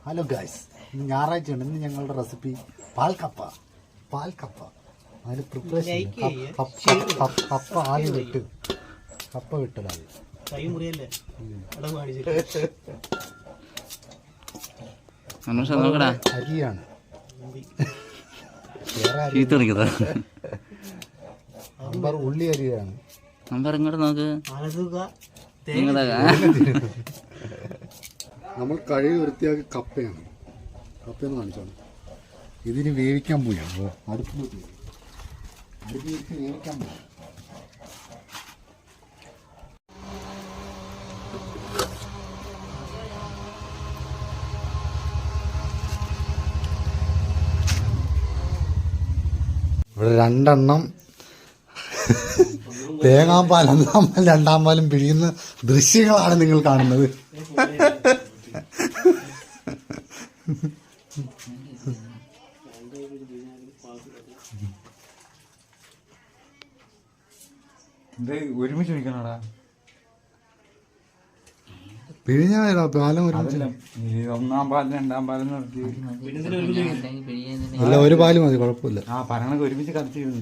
Hello guys, ഇന്ന് ഞായറാഴ്ചയാണ്. ഇന്ന് ഞങ്ങളുടെ റെസിപ്പി പാൽക്കപ്പ. അതിന് പ്രിപ്പറേഷൻ കപ്പ ആദ്യം വിട്ട് കപ്പ വിട്ടതാണ്. അരിയാണ് ഉള്ളി അരിയാണ്. നമ്മൾ കഴുകി വൃത്തിയാക്കി കപ്പയെന്ന് കാണിച്ചാണ്. ഇതിന് വേവിക്കാൻ പോയാണ്. അടുപ്പിൽ വേവിക്കാൻ പോയി. ഇവിടെ രണ്ടെണ്ണം തേങ്ങാപ്പാൽ, ഒന്നാം പാൽ രണ്ടാം പാലും പിഴിയുന്ന ദൃശ്യങ്ങളാണ് നിങ്ങൾ കാണുന്നത്. ഒരുമിച്ച് വയ്ക്കണോടാ, പിഴിഞ്ഞാ പാലം ഒരുമിച്ച്. ഒന്നാം പാലും രണ്ടാം പാലും നിർത്തി അല്ല, ഒരു പാല് മതി, കുഴപ്പമില്ല. പറയണക്ക് ഒരുമിച്ച് കത്തിച്ചിരുന്നു.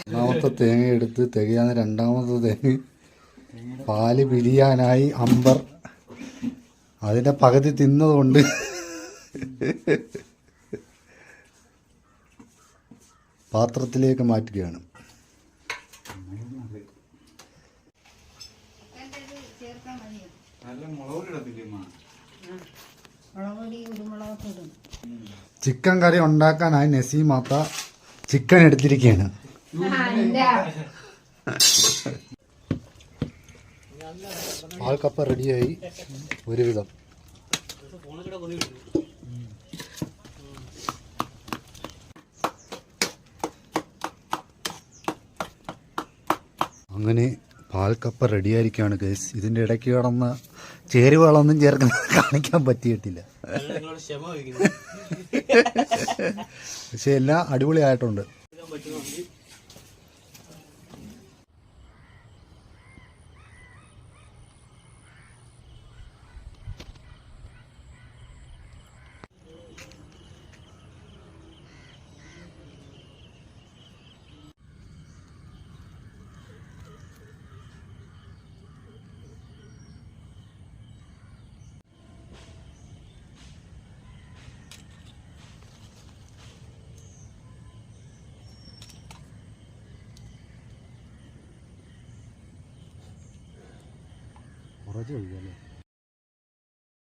ഒന്നാമത്തെ തേങ്ങ എടുത്ത് തികയാന്ന് രണ്ടാമത്തെ തേങ്ങ പാല് പിരിയാനായി അമ്പർ അതിന്റെ പകുതി തിന്നതുകൊണ്ട് പാത്രത്തിലേക്ക് മാറ്റുകയാണ്. ചിക്കൻ കറി ഉണ്ടാക്കാനായി നസീമാത്ത ചിക്കൻ എടുത്തിരിക്കുകയാണ്. പാൽക്കപ്പ റെഡിയായി ഒരുവിധം. അങ്ങനെ പാൽക്കപ്പ റെഡിയായിരിക്കുകയാണ് ഗൈസ്. ഇതിൻ്റെ ഇടയ്ക്ക് കിടന്ന ചേരുവകളൊന്നും ചേർക്കുന്നത് കാണിക്കാൻ പറ്റിയിട്ടില്ല. പക്ഷെ എല്ലാം അടിപൊളിയായിട്ടുണ്ട്. കുറച്ച് ഒഴിക്കല്ലേ.